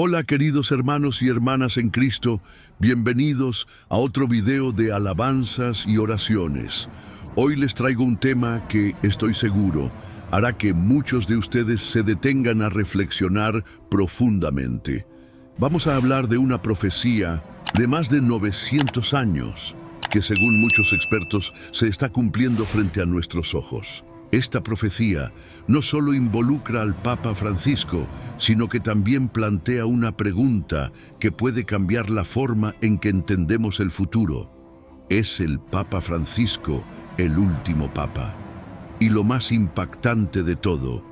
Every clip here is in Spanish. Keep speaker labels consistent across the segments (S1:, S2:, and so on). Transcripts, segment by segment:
S1: Hola queridos hermanos y hermanas en Cristo, bienvenidos a otro video de alabanzas y oraciones. Hoy les traigo un tema que, estoy seguro, hará que muchos de ustedes se detengan a reflexionar profundamente. Vamos a hablar de una profecía de más de 900 años, que según muchos expertos se está cumpliendo frente a nuestros ojos. Esta profecía no solo involucra al Papa Francisco, sino que también plantea una pregunta que puede cambiar la forma en que entendemos el futuro. ¿Es el Papa Francisco el último Papa? Y lo más impactante de todo,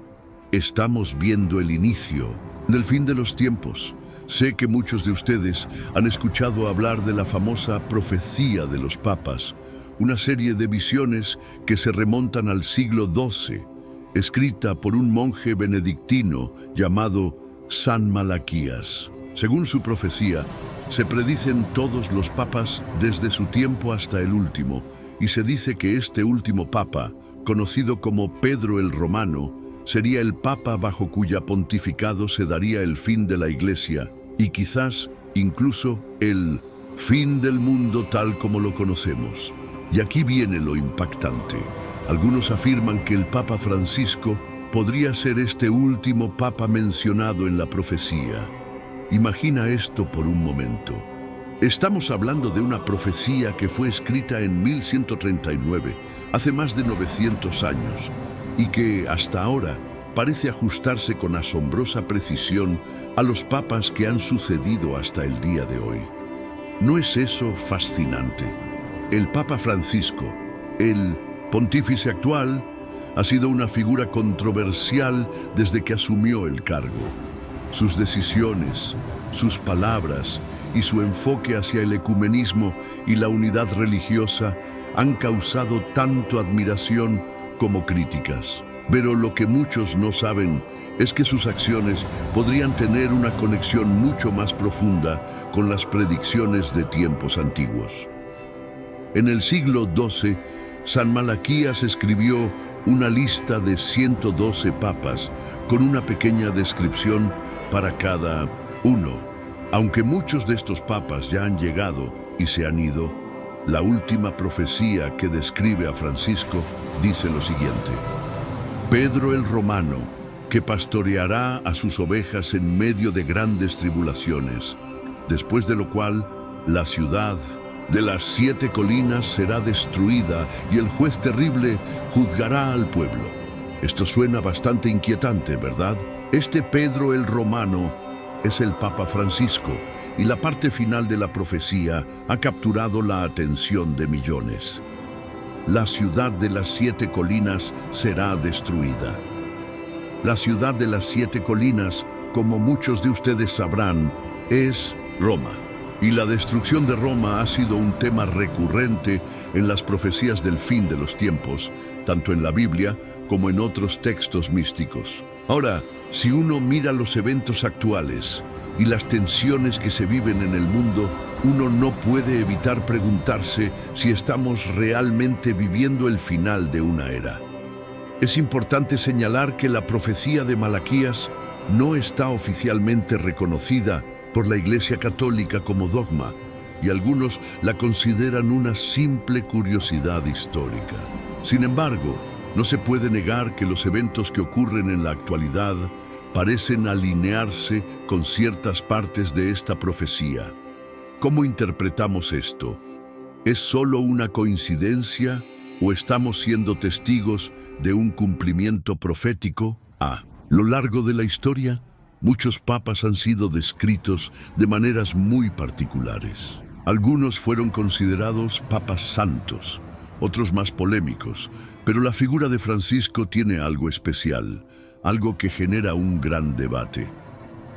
S1: estamos viendo el inicio del fin de los tiempos. Sé que muchos de ustedes han escuchado hablar de la famosa profecía de los papas, una serie de visiones que se remontan al siglo XII, escrita por un monje benedictino llamado San Malaquías. Según su profecía, se predicen todos los papas desde su tiempo hasta el último, y se dice que este último papa, conocido como Pedro el Romano, sería el papa bajo cuya pontificado se daría el fin de la Iglesia, y quizás incluso el fin del mundo tal como lo conocemos. Y aquí viene lo impactante. Algunos afirman que el Papa Francisco podría ser este último papa mencionado en la profecía. Imagina esto por un momento. Estamos hablando de una profecía que fue escrita en 1139, hace más de 900 años, y que hasta ahora parece ajustarse con asombrosa precisión a los papas que han sucedido hasta el día de hoy. ¿No es eso fascinante? El Papa Francisco, el pontífice actual, ha sido una figura controversial desde que asumió el cargo. Sus decisiones, sus palabras y su enfoque hacia el ecumenismo y la unidad religiosa han causado tanto admiración como críticas. Pero lo que muchos no saben es que sus acciones podrían tener una conexión mucho más profunda con las predicciones de tiempos antiguos. En el siglo XII, San Malaquías escribió una lista de 112 papas con una pequeña descripción para cada uno. Aunque muchos de estos papas ya han llegado y se han ido, la última profecía que describe a Francisco dice lo siguiente: Pedro el Romano, que pastoreará a sus ovejas en medio de grandes tribulaciones, después de lo cual la ciudad de las 7 colinas será destruida y el juez terrible juzgará al pueblo. Esto suena bastante inquietante, ¿verdad? Este Pedro el Romano es el Papa Francisco, y la parte final de la profecía ha capturado la atención de millones. La ciudad de las 7 colinas será destruida. La ciudad de las 7 colinas, como muchos de ustedes sabrán, es Roma. Y la destrucción de Roma ha sido un tema recurrente en las profecías del fin de los tiempos, tanto en la Biblia como en otros textos místicos. Ahora, si uno mira los eventos actuales y las tensiones que se viven en el mundo, uno no puede evitar preguntarse si estamos realmente viviendo el final de una era. Es importante señalar que la profecía de Malaquías no está oficialmente reconocida por la Iglesia Católica como dogma, y algunos la consideran una simple curiosidad histórica. Sin embargo, no se puede negar que los eventos que ocurren en la actualidad parecen alinearse con ciertas partes de esta profecía. ¿Cómo interpretamos esto? ¿Es solo una coincidencia o estamos siendo testigos de un cumplimiento profético? A lo largo de la historia, muchos papas han sido descritos de maneras muy particulares. Algunos fueron considerados papas santos, otros más polémicos, pero la figura de Francisco tiene algo especial, algo que genera un gran debate.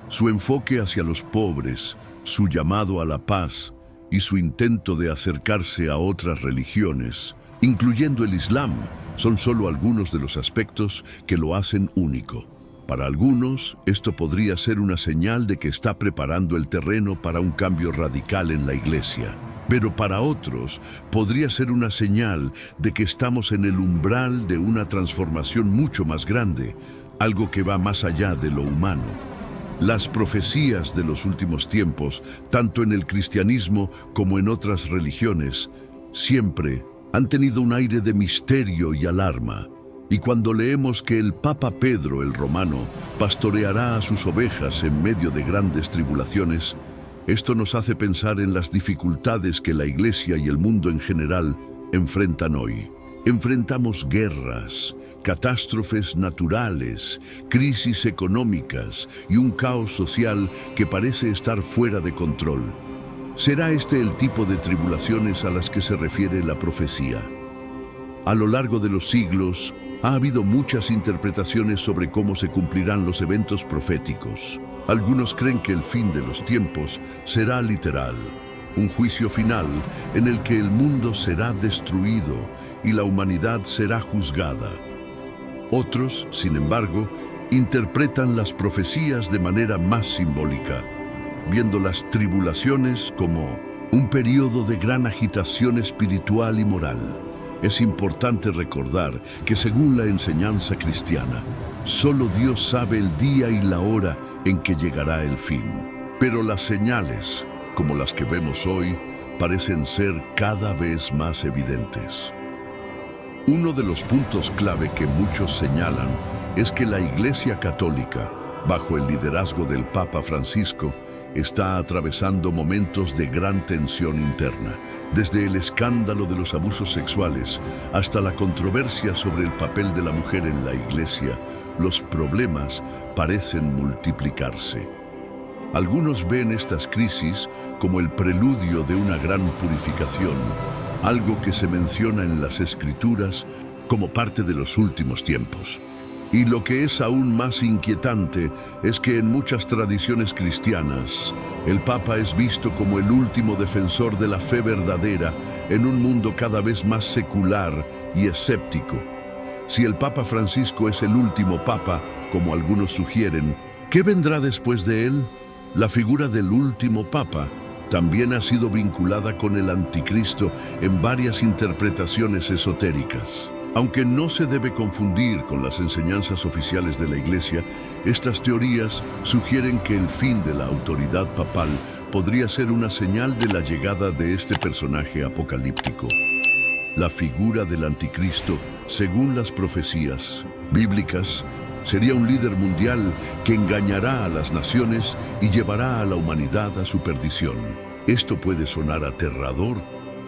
S1: Su enfoque hacia los pobres, su llamado a la paz y su intento de acercarse a otras religiones, incluyendo el Islam, son solo algunos de los aspectos que lo hacen único. Para algunos, esto podría ser una señal de que está preparando el terreno para un cambio radical en la Iglesia. Pero para otros, podría ser una señal de que estamos en el umbral de una transformación mucho más grande, algo que va más allá de lo humano. Las profecías de los últimos tiempos, tanto en el cristianismo como en otras religiones, siempre han tenido un aire de misterio y alarma. Y cuando leemos que el Papa Pedro el Romano pastoreará a sus ovejas en medio de grandes tribulaciones, esto nos hace pensar en las dificultades que la Iglesia y el mundo en general enfrentan hoy. Enfrentamos guerras, catástrofes naturales, crisis económicas y un caos social que parece estar fuera de control. ¿Será este el tipo de tribulaciones a las que se refiere la profecía? A lo largo de los siglos, ha habido muchas interpretaciones sobre cómo se cumplirán los eventos proféticos. Algunos creen que el fin de los tiempos será literal, un juicio final en el que el mundo será destruido y la humanidad será juzgada. Otros, sin embargo, interpretan las profecías de manera más simbólica, viendo las tribulaciones como un periodo de gran agitación espiritual y moral. Es importante recordar que según la enseñanza cristiana, solo Dios sabe el día y la hora en que llegará el fin. Pero las señales, como las que vemos hoy, parecen ser cada vez más evidentes. Uno de los puntos clave que muchos señalan es que la Iglesia Católica, bajo el liderazgo del Papa Francisco, está atravesando momentos de gran tensión interna. Desde el escándalo de los abusos sexuales hasta la controversia sobre el papel de la mujer en la Iglesia, los problemas parecen multiplicarse. Algunos ven estas crisis como el preludio de una gran purificación, algo que se menciona en las Escrituras como parte de los últimos tiempos. Y lo que es aún más inquietante es que en muchas tradiciones cristianas, el Papa es visto como el último defensor de la fe verdadera en un mundo cada vez más secular y escéptico. Si el Papa Francisco es el último Papa, como algunos sugieren, ¿qué vendrá después de él? La figura del último Papa también ha sido vinculada con el Anticristo en varias interpretaciones esotéricas. Aunque no se debe confundir con las enseñanzas oficiales de la Iglesia, estas teorías sugieren que el fin de la autoridad papal podría ser una señal de la llegada de este personaje apocalíptico. La figura del Anticristo, según las profecías bíblicas, sería un líder mundial que engañará a las naciones y llevará a la humanidad a su perdición. Esto puede sonar aterrador,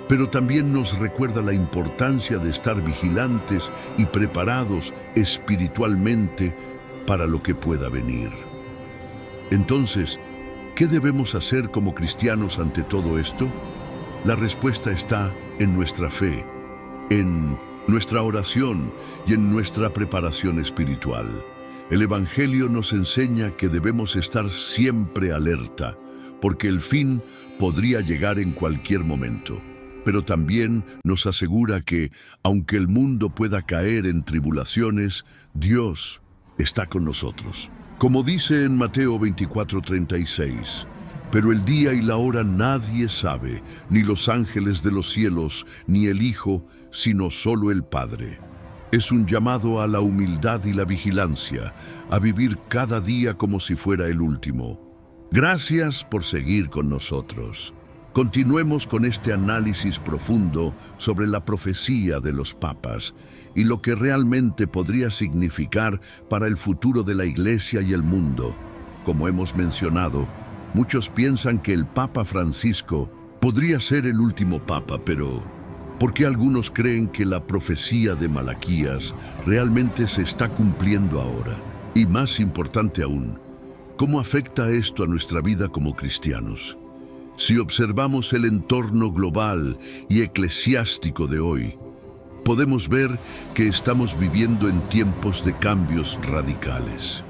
S1: pero también nos recuerda la importancia de estar vigilantes y preparados espiritualmente para lo que pueda venir. Entonces, ¿qué debemos hacer como cristianos ante todo esto? La respuesta está en nuestra fe, en nuestra oración y en nuestra preparación espiritual. El Evangelio nos enseña que debemos estar siempre alerta, porque el fin podría llegar en cualquier momento. Pero también nos asegura que, aunque el mundo pueda caer en tribulaciones, Dios está con nosotros. Como dice en Mateo 24:36, pero el día y la hora nadie sabe, ni los ángeles de los cielos, ni el Hijo, sino solo el Padre. Es un llamado a la humildad y la vigilancia, a vivir cada día como si fuera el último. Gracias por seguir con nosotros. Continuemos con este análisis profundo sobre la profecía de los papas y lo que realmente podría significar para el futuro de la Iglesia y el mundo. Como hemos mencionado, muchos piensan que el Papa Francisco podría ser el último papa, pero ¿por qué algunos creen que la profecía de Malaquías realmente se está cumpliendo ahora? Y más importante aún, ¿cómo afecta esto a nuestra vida como cristianos? Si observamos el entorno global y eclesiástico de hoy, podemos ver que estamos viviendo en tiempos de cambios radicales.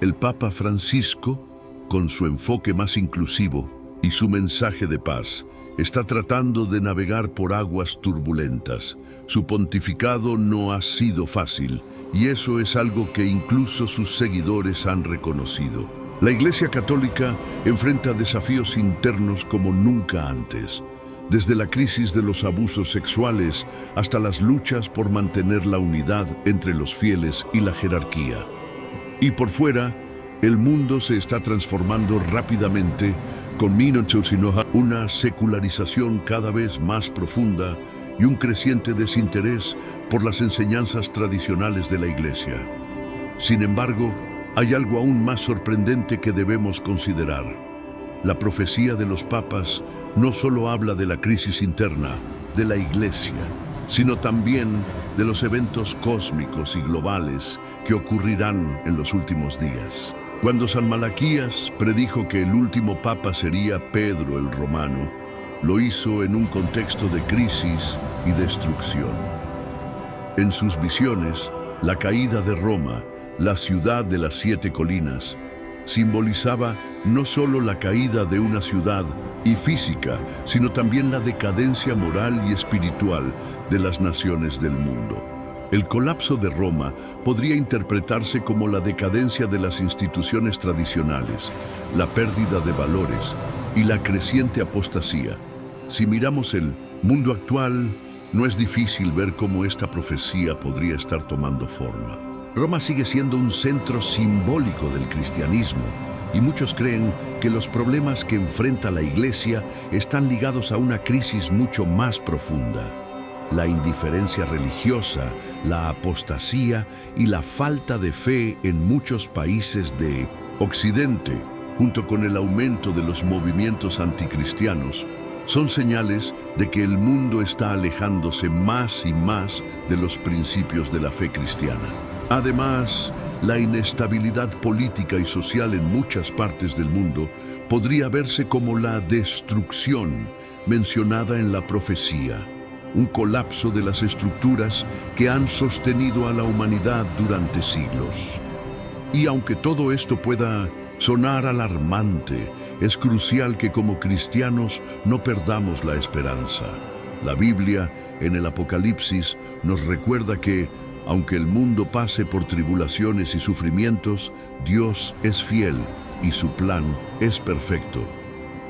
S1: El Papa Francisco, con su enfoque más inclusivo y su mensaje de paz, está tratando de navegar por aguas turbulentas. Su pontificado no ha sido fácil, y eso es algo que incluso sus seguidores han reconocido. La Iglesia Católica enfrenta desafíos internos como nunca antes, desde la crisis de los abusos sexuales hasta las luchas por mantener la unidad entre los fieles y la jerarquía. Y por fuera, El mundo se está transformando rápidamente con una secularización cada vez más profunda y un creciente desinterés por las enseñanzas tradicionales de la Iglesia. Sin embargo, hay algo aún más sorprendente que debemos considerar. La profecía de los papas no solo habla de la crisis interna de la Iglesia, sino también de los eventos cósmicos y globales que ocurrirán en los últimos días. Cuando San Malaquías predijo que el último papa sería Pedro el Romano, lo hizo en un contexto de crisis y destrucción. En sus visiones, la caída de Roma, la ciudad de las 7 colinas, simbolizaba no solo la caída de una ciudad y física, sino también la decadencia moral y espiritual de las naciones del mundo. El colapso de Roma podría interpretarse como la decadencia de las instituciones tradicionales, la pérdida de valores y la creciente apostasía. Si miramos el mundo actual, no es difícil ver cómo esta profecía podría estar tomando forma. Roma sigue siendo un centro simbólico del cristianismo, y muchos creen que los problemas que enfrenta la Iglesia están ligados a una crisis mucho más profunda. La indiferencia religiosa, la apostasía y la falta de fe en muchos países de Occidente, junto con el aumento de los movimientos anticristianos, son señales de que el mundo está alejándose más y más de los principios de la fe cristiana. Además, la inestabilidad política y social en muchas partes del mundo podría verse como la destrucción mencionada en la profecía, un colapso de las estructuras que han sostenido a la humanidad durante siglos. Y aunque todo esto pueda sonar alarmante, es crucial que como cristianos no perdamos la esperanza. La Biblia, en el Apocalipsis, nos recuerda que, aunque el mundo pase por tribulaciones y sufrimientos, Dios es fiel y su plan es perfecto.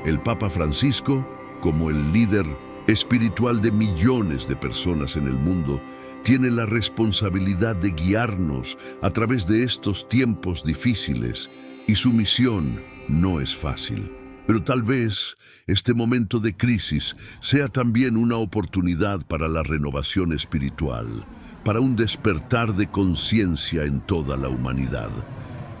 S1: El Papa Francisco, como el líder espiritual de millones de personas en el mundo, tiene la responsabilidad de guiarnos a través de estos tiempos difíciles, y su misión no es fácil. Pero tal vez este momento de crisis sea también una oportunidad para la renovación espiritual, para un despertar de conciencia en toda la humanidad.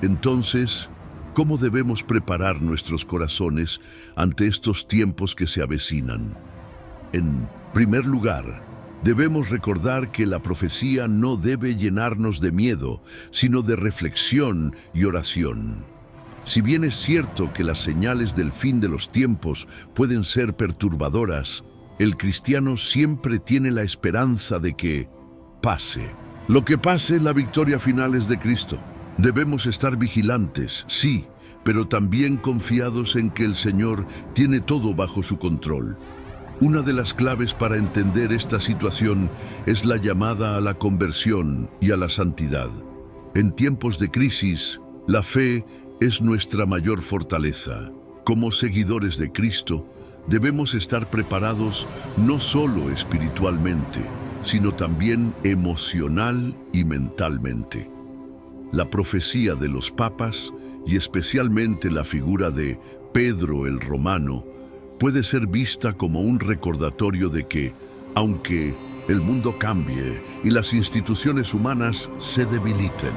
S1: Entonces, ¿cómo debemos preparar nuestros corazones ante estos tiempos que se avecinan? En primer lugar, debemos recordar que la profecía no debe llenarnos de miedo, sino de reflexión y oración. Si bien es cierto que las señales del fin de los tiempos pueden ser perturbadoras, el cristiano siempre tiene la esperanza de que pase. Lo que pase, la victoria final es de Cristo. Debemos estar vigilantes, sí, pero también confiados en que el Señor tiene todo bajo su control. Una de las claves para entender esta situación es la llamada a la conversión y a la santidad. En tiempos de crisis, la fe es nuestra mayor fortaleza. Como seguidores de Cristo, debemos estar preparados no solo espiritualmente, sino también emocional y mentalmente. La profecía de los papas, y especialmente la figura de Pedro el Romano, puede ser vista como un recordatorio de que, aunque el mundo cambie y las instituciones humanas se debiliten,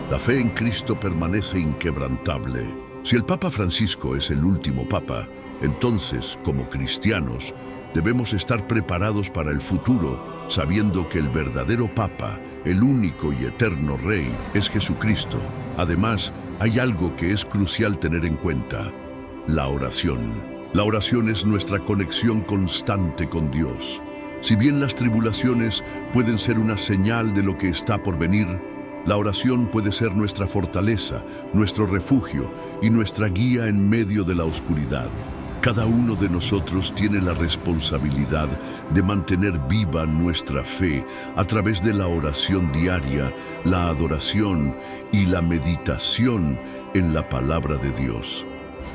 S1: la fe en Cristo permanece inquebrantable. Si el Papa Francisco es el último papa, entonces, como cristianos, debemos estar preparados para el futuro, sabiendo que el verdadero Papa, el único y eterno Rey, es Jesucristo. Además, hay algo que es crucial tener en cuenta: la oración. La oración es nuestra conexión constante con Dios. Si bien las tribulaciones pueden ser una señal de lo que está por venir, la oración puede ser nuestra fortaleza, nuestro refugio y nuestra guía en medio de la oscuridad. Cada uno de nosotros tiene la responsabilidad de mantener viva nuestra fe a través de la oración diaria, la adoración y la meditación en la palabra de Dios.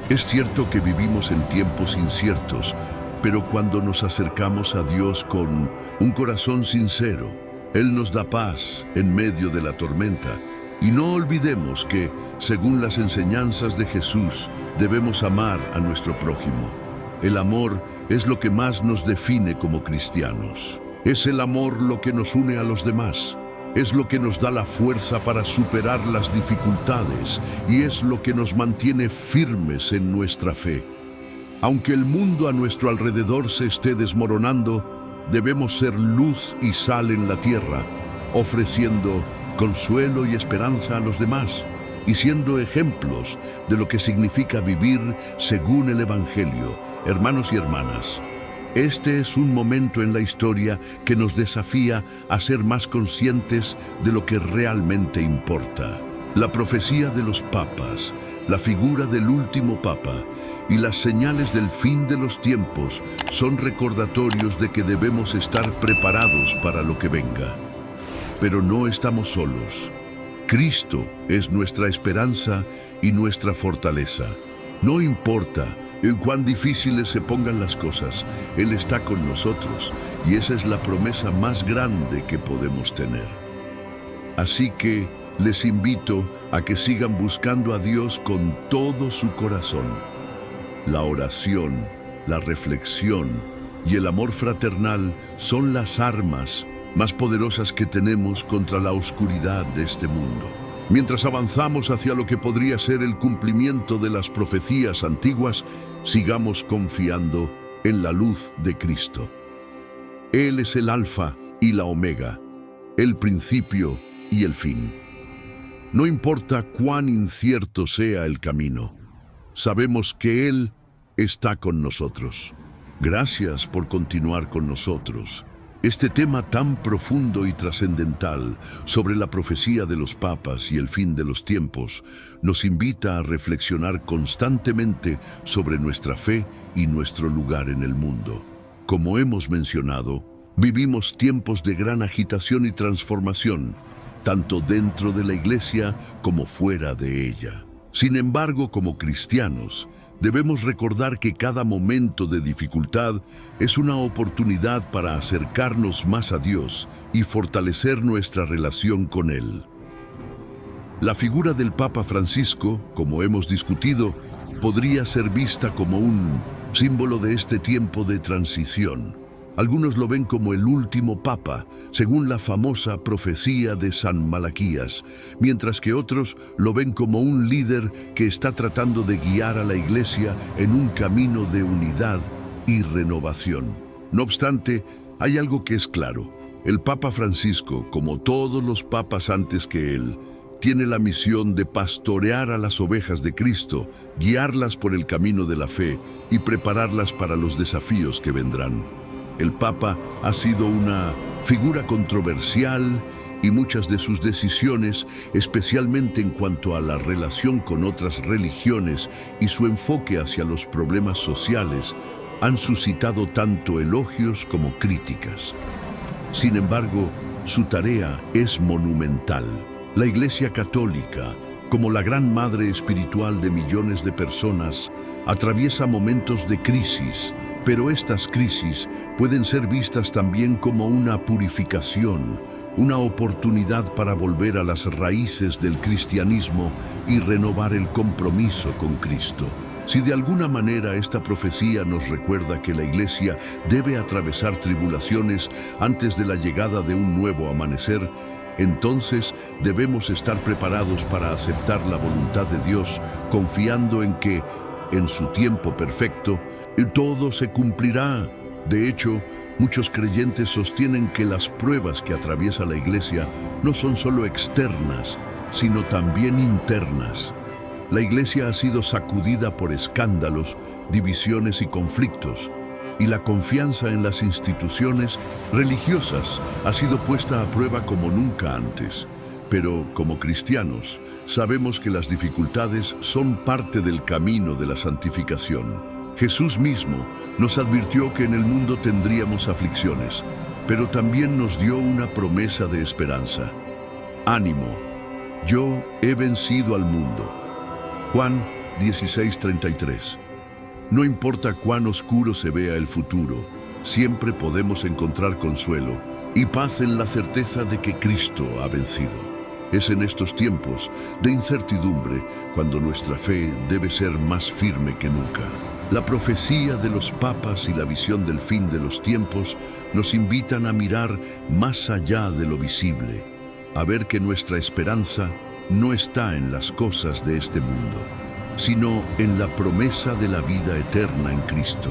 S1: Es cierto que vivimos en tiempos inciertos, pero cuando nos acercamos a Dios con un corazón sincero, Él nos da paz en medio de la tormenta Y no olvidemos que, según las enseñanzas de Jesús, debemos amar a nuestro prójimo. El amor es lo que más nos define como cristianos. Es el amor lo que nos une a los demás. Es lo que nos da la fuerza para superar las dificultades y es lo que nos mantiene firmes en nuestra fe. Aunque el mundo a nuestro alrededor se esté desmoronando, debemos ser luz y sal en la tierra, ofreciendo consuelo y esperanza a los demás y siendo ejemplos de lo que significa vivir según el Evangelio. Hermanos y hermanas, este es un momento en la historia que nos desafía a ser más conscientes de lo que realmente importa. La profecía de los papas, la figura del último papa y las señales del fin de los tiempos son recordatorios de que debemos estar preparados para lo que venga. Pero no estamos solos. Cristo es nuestra esperanza y nuestra fortaleza. No importa cuán difíciles se pongan las cosas, Él está con nosotros y esa es la promesa más grande que podemos tener. Así que les invito a que sigan buscando a Dios con todo su corazón. La oración, la reflexión y el amor fraternal son las armas más poderosas que tenemos contra la oscuridad de este mundo. Mientras avanzamos hacia lo que podría ser el cumplimiento de las profecías antiguas, sigamos confiando en la luz de Cristo. Él es el Alfa y la Omega, el principio y el fin. No importa cuán incierto sea el camino, sabemos que Él está con nosotros. Gracias por continuar con nosotros. Este tema tan profundo y trascendental sobre la profecía de los papas y el fin de los tiempos nos invita a reflexionar constantemente sobre nuestra fe y nuestro lugar en el mundo. Como hemos mencionado, vivimos tiempos de gran agitación y transformación, tanto dentro de la iglesia como fuera de ella. Sin embargo, como cristianos, debemos recordar que cada momento de dificultad es una oportunidad para acercarnos más a Dios y fortalecer nuestra relación con Él. La figura del Papa Francisco, como hemos discutido, podría ser vista como un símbolo de este tiempo de transición. Algunos lo ven como el último papa, según la famosa profecía de San Malaquías, mientras que otros lo ven como un líder que está tratando de guiar a la iglesia en un camino de unidad y renovación. No obstante, hay algo que es claro. El Papa Francisco, como todos los papas antes que él, tiene la misión de pastorear a las ovejas de Cristo, guiarlas por el camino de la fe y prepararlas para los desafíos que vendrán. El Papa ha sido una figura controversial y muchas de sus decisiones, especialmente en cuanto a la relación con otras religiones y su enfoque hacia los problemas sociales, han suscitado tanto elogios como críticas. Sin embargo, su tarea es monumental. La Iglesia Católica, como la gran madre espiritual de millones de personas, atraviesa momentos de crisis, pero estas crisis pueden ser vistas también como una purificación, una oportunidad para volver a las raíces del cristianismo y renovar el compromiso con Cristo. Si de alguna manera esta profecía nos recuerda que la Iglesia debe atravesar tribulaciones antes de la llegada de un nuevo amanecer, entonces debemos estar preparados para aceptar la voluntad de Dios, confiando en que, en su tiempo perfecto, todo se cumplirá. De hecho, muchos creyentes sostienen que las pruebas que atraviesa la Iglesia no son solo externas, sino también internas. La Iglesia ha sido sacudida por escándalos, divisiones y conflictos, y la confianza en las instituciones religiosas ha sido puesta a prueba como nunca antes. Pero, como cristianos, sabemos que las dificultades son parte del camino de la santificación. Jesús mismo nos advirtió que en el mundo tendríamos aflicciones, pero también nos dio una promesa de esperanza. Ánimo, yo he vencido al mundo. Juan 16:33. No importa cuán oscuro se vea el futuro, siempre podemos encontrar consuelo y paz en la certeza de que Cristo ha vencido. Es en estos tiempos de incertidumbre cuando nuestra fe debe ser más firme que nunca. La profecía de los papas y la visión del fin de los tiempos nos invitan a mirar más allá de lo visible, a ver que nuestra esperanza no está en las cosas de este mundo, sino en la promesa de la vida eterna en Cristo.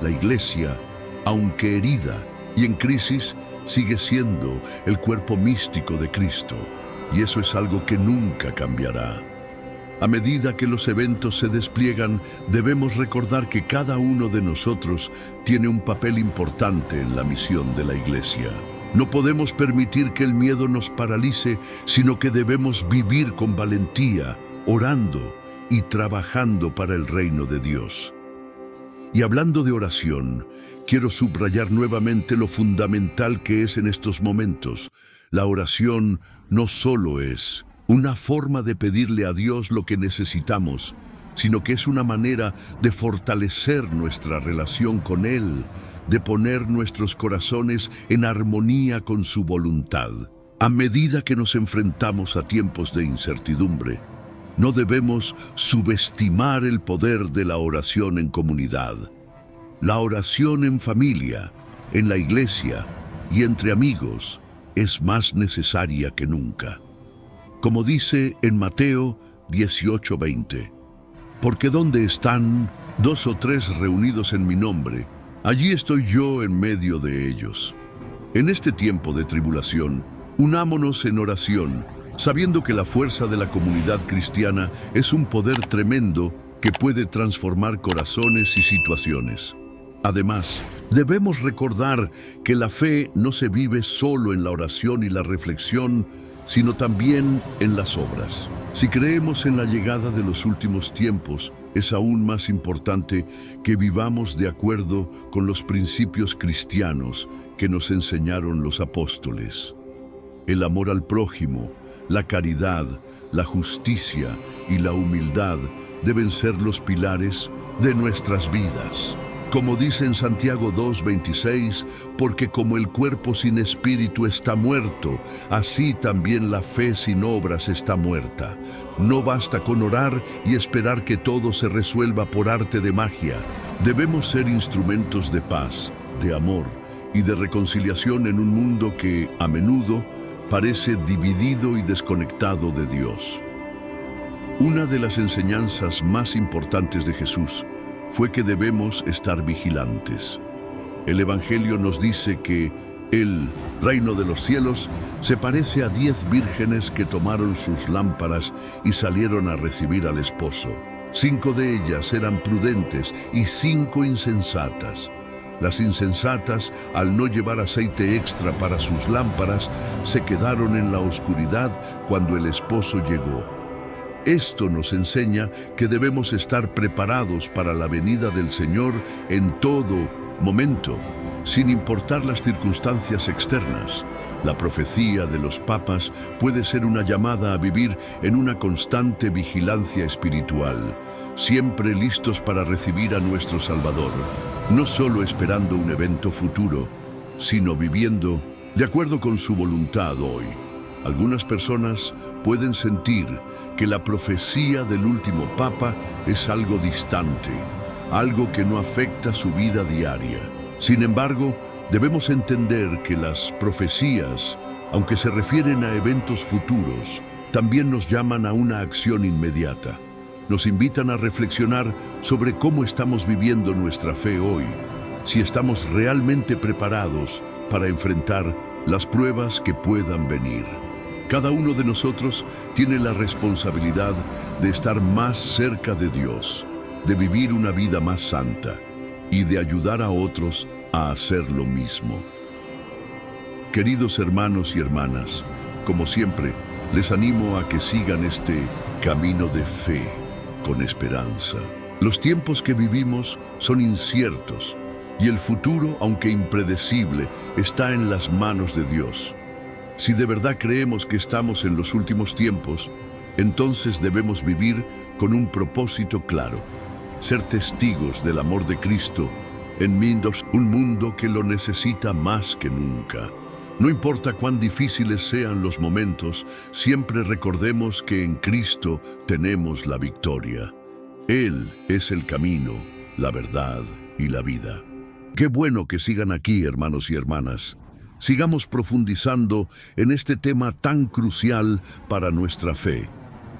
S1: La Iglesia, aunque herida y en crisis, sigue siendo el cuerpo místico de Cristo, y eso es algo que nunca cambiará. A medida que los eventos se despliegan, debemos recordar que cada uno de nosotros tiene un papel importante en la misión de la Iglesia. No podemos permitir que el miedo nos paralice, sino que debemos vivir con valentía, orando y trabajando para el reino de Dios. Y hablando de oración, quiero subrayar nuevamente lo fundamental que es en estos momentos. La oración no solo es una forma de pedirle a Dios lo que necesitamos, sino que es una manera de fortalecer nuestra relación con Él, de poner nuestros corazones en armonía con su voluntad. A medida que nos enfrentamos a tiempos de incertidumbre, no debemos subestimar el poder de la oración en comunidad. La oración en familia, en la iglesia y entre amigos es más necesaria que nunca. Como dice en Mateo 18:20, porque donde están 2 o 3 reunidos en mi nombre, allí estoy yo en medio de ellos. En este tiempo de tribulación, unámonos en oración, sabiendo que la fuerza de la comunidad cristiana es un poder tremendo que puede transformar corazones y situaciones. Además, debemos recordar que la fe no se vive solo en la oración y la reflexión, sino también en las obras. Si creemos en la llegada de los últimos tiempos, es aún más importante que vivamos de acuerdo con los principios cristianos que nos enseñaron los apóstoles. El amor al prójimo, la caridad, la justicia y la humildad deben ser los pilares de nuestras vidas. Como dice en Santiago 2:26, porque como el cuerpo sin espíritu está muerto, así también la fe sin obras está muerta. No basta con orar y esperar que todo se resuelva por arte de magia. Debemos ser instrumentos de paz, de amor y de reconciliación en un mundo que, a menudo, parece dividido y desconectado de Dios. Una de las enseñanzas más importantes de Jesús fue que debemos estar vigilantes. El Evangelio nos dice que el reino de los cielos se parece a 10 vírgenes que tomaron sus lámparas y salieron a recibir al esposo. 5 de ellas eran prudentes y 5 insensatas. Las insensatas, al no llevar aceite extra para sus lámparas, se quedaron en la oscuridad cuando el esposo llegó. Esto nos enseña que debemos estar preparados para la venida del Señor en todo momento, sin importar las circunstancias externas. La profecía de los papas puede ser una llamada a vivir en una constante vigilancia espiritual, siempre listos para recibir a nuestro Salvador, no solo esperando un evento futuro, sino viviendo de acuerdo con su voluntad hoy. Algunas personas pueden sentir que la profecía del último Papa es algo distante, algo que no afecta su vida diaria. Sin embargo, debemos entender que las profecías, aunque se refieren a eventos futuros, también nos llaman a una acción inmediata. Nos invitan a reflexionar sobre cómo estamos viviendo nuestra fe hoy, si estamos realmente preparados para enfrentar las pruebas que puedan venir. Cada uno de nosotros tiene la responsabilidad de estar más cerca de Dios, de vivir una vida más santa y de ayudar a otros a hacer lo mismo. Queridos hermanos y hermanas, como siempre, les animo a que sigan este camino de fe con esperanza. Los tiempos que vivimos son inciertos y el futuro, aunque impredecible, está en las manos de Dios. Si de verdad creemos que estamos en los últimos tiempos, entonces debemos vivir con un propósito claro: ser testigos del amor de Cristo en un mundo que lo necesita más que nunca. No importa cuán difíciles sean los momentos, siempre recordemos que en Cristo tenemos la victoria. Él es el camino, la verdad y la vida. Qué bueno que sigan aquí, hermanos y hermanas. Sigamos profundizando en este tema tan crucial para nuestra fe.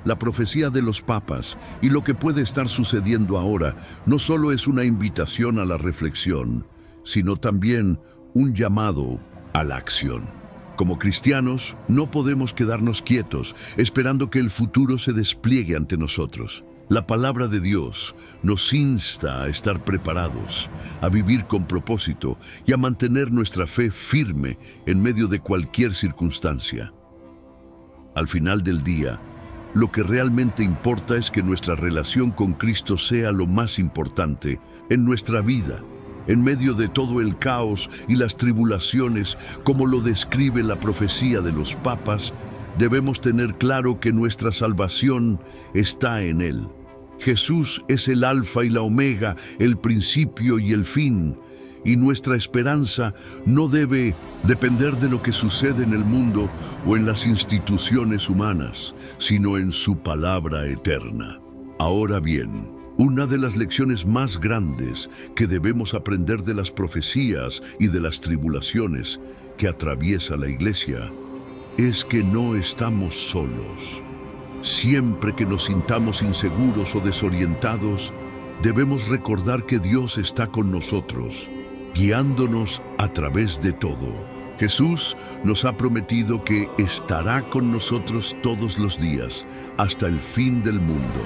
S1: La profecía de los papas y lo que puede estar sucediendo ahora no solo es una invitación a la reflexión, sino también un llamado a la acción. Como cristianos, no podemos quedarnos quietos esperando que el futuro se despliegue ante nosotros. La palabra de Dios nos insta a estar preparados, a vivir con propósito y a mantener nuestra fe firme en medio de cualquier circunstancia. Al final del día, lo que realmente importa es que nuestra relación con Cristo sea lo más importante en nuestra vida, en medio de todo el caos y las tribulaciones, como lo describe la profecía de los papas. Debemos tener claro que nuestra salvación está en Él. Jesús es el Alfa y la Omega, el principio y el fin, y nuestra esperanza no debe depender de lo que sucede en el mundo o en las instituciones humanas, sino en su palabra eterna. Ahora bien, una de las lecciones más grandes que debemos aprender de las profecías y de las tribulaciones que atraviesa la Iglesia es que no estamos solos. Siempre que nos sintamos inseguros o desorientados, debemos recordar que Dios está con nosotros, guiándonos a través de todo. Jesús nos ha prometido que estará con nosotros todos los días, hasta el fin del mundo.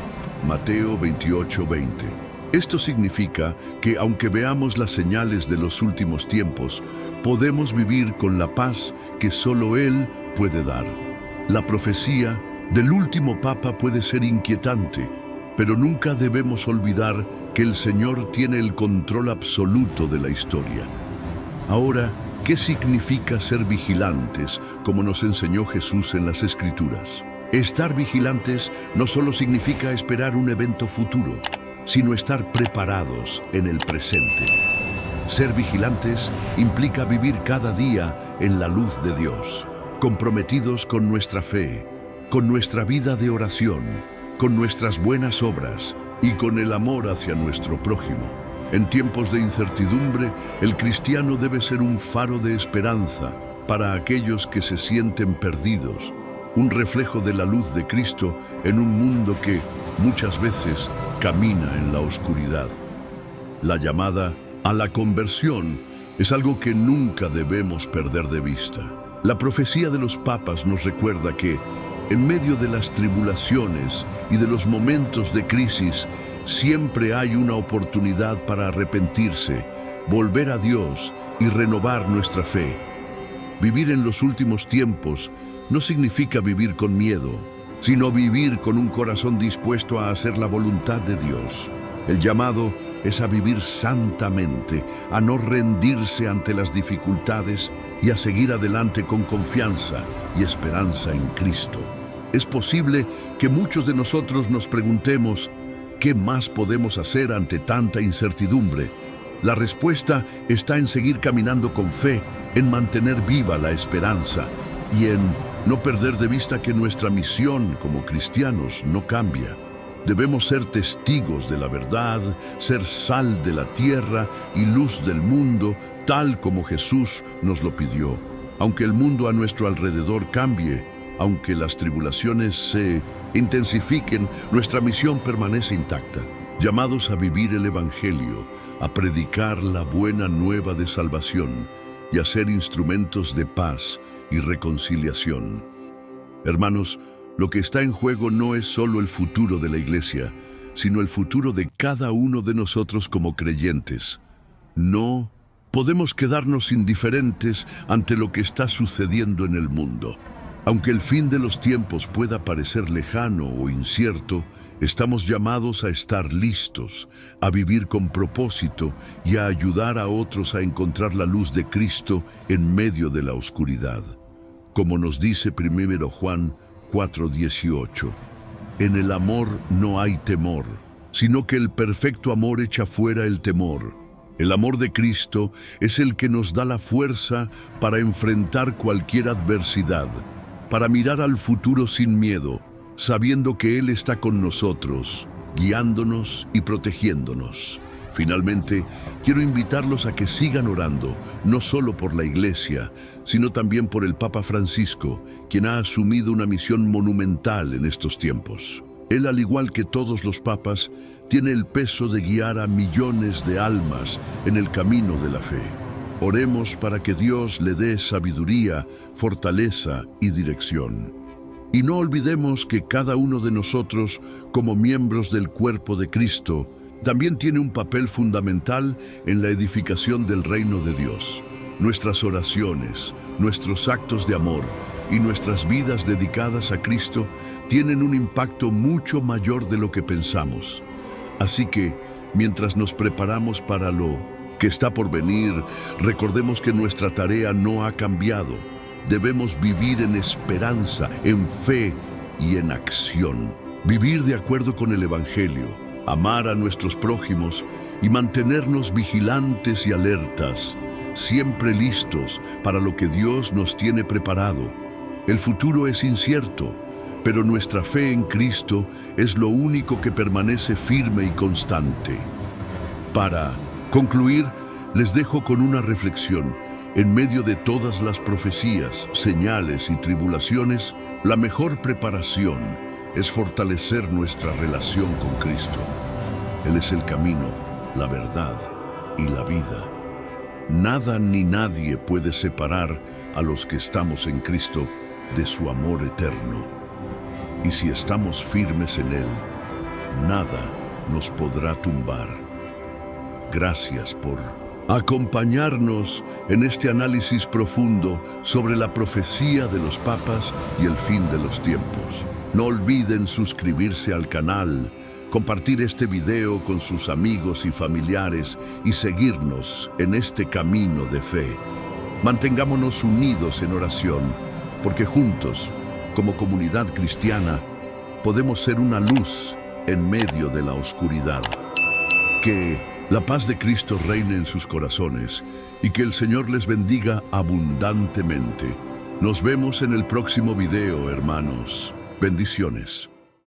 S1: Mateo 28:20. Esto significa que aunque veamos las señales de los últimos tiempos, podemos vivir con la paz que solo Él puede dar. La profecía del último Papa puede ser inquietante, pero nunca debemos olvidar que el Señor tiene el control absoluto de la historia. Ahora, ¿qué significa ser vigilantes, como nos enseñó Jesús en las Escrituras? Estar vigilantes no solo significa esperar un evento futuro, sino estar preparados en el presente. Ser vigilantes implica vivir cada día en la luz de Dios, comprometidos con nuestra fe, con nuestra vida de oración, con nuestras buenas obras y con el amor hacia nuestro prójimo. En tiempos de incertidumbre, el cristiano debe ser un faro de esperanza para aquellos que se sienten perdidos, un reflejo de la luz de Cristo en un mundo que muchas veces camina en la oscuridad. La llamada a la conversión es algo que nunca debemos perder de vista. La profecía de los papas nos recuerda que, en medio de las tribulaciones y de los momentos de crisis, siempre hay una oportunidad para arrepentirse, volver a Dios y renovar nuestra fe. Vivir en los últimos tiempos no significa vivir con miedo, sino vivir con un corazón dispuesto a hacer la voluntad de Dios. El llamado es a vivir santamente, a no rendirse ante las dificultades y a seguir adelante con confianza y esperanza en Cristo. Es posible que muchos de nosotros nos preguntemos, ¿qué más podemos hacer ante tanta incertidumbre? La respuesta está en seguir caminando con fe, en mantener viva la esperanza y en no perder de vista que nuestra misión como cristianos no cambia. Debemos ser testigos de la verdad, ser sal de la tierra y luz del mundo, tal como Jesús nos lo pidió. Aunque el mundo a nuestro alrededor cambie, aunque las tribulaciones se intensifiquen, nuestra misión permanece intacta. Llamados a vivir el Evangelio, a predicar la buena nueva de salvación y a ser instrumentos de paz y reconciliación. Hermanos, lo que está en juego no es solo el futuro de la Iglesia, sino el futuro de cada uno de nosotros como creyentes. No podemos quedarnos indiferentes ante lo que está sucediendo en el mundo. Aunque el fin de los tiempos pueda parecer lejano o incierto, estamos llamados a estar listos, a vivir con propósito y a ayudar a otros a encontrar la luz de Cristo en medio de la oscuridad. Como nos dice 1 Juan 4:18, en el amor no hay temor, sino que el perfecto amor echa fuera el temor. El amor de Cristo es el que nos da la fuerza para enfrentar cualquier adversidad, para mirar al futuro sin miedo, sabiendo que Él está con nosotros, guiándonos y protegiéndonos. Finalmente, quiero invitarlos a que sigan orando, no solo por la Iglesia, sino también por el Papa Francisco, quien ha asumido una misión monumental en estos tiempos. Él, al igual que todos los papas, tiene el peso de guiar a millones de almas en el camino de la fe. Oremos para que Dios le dé sabiduría, fortaleza y dirección. Y no olvidemos que cada uno de nosotros, como miembros del cuerpo de Cristo, también tiene un papel fundamental en la edificación del reino de Dios. Nuestras oraciones, nuestros actos de amor y nuestras vidas dedicadas a Cristo tienen un impacto mucho mayor de lo que pensamos. Así que, mientras nos preparamos para lo que está por venir, recordemos que nuestra tarea no ha cambiado. Debemos vivir en esperanza, en fe y en acción. Vivir de acuerdo con el Evangelio, amar a nuestros prójimos y mantenernos vigilantes y alertas, siempre listos para lo que Dios nos tiene preparado. El futuro es incierto, pero nuestra fe en Cristo es lo único que permanece firme y constante. Para concluir, les dejo con una reflexión. En medio de todas las profecías, señales y tribulaciones, la mejor preparación es fortalecer nuestra relación con Cristo. Él es el camino, la verdad y la vida. Nada ni nadie puede separar a los que estamos en Cristo de su amor eterno. Y si estamos firmes en Él, nada nos podrá tumbar. Gracias por acompañarnos en este análisis profundo sobre la profecía de los papas y el fin de los tiempos. No olviden suscribirse al canal, compartir este video con sus amigos y familiares y seguirnos en este camino de fe. Mantengámonos unidos en oración, porque juntos, como comunidad cristiana, podemos ser una luz en medio de la oscuridad. Que la paz de Cristo reine en sus corazones y que el Señor les bendiga abundantemente. Nos vemos en el próximo video, hermanos. Bendiciones.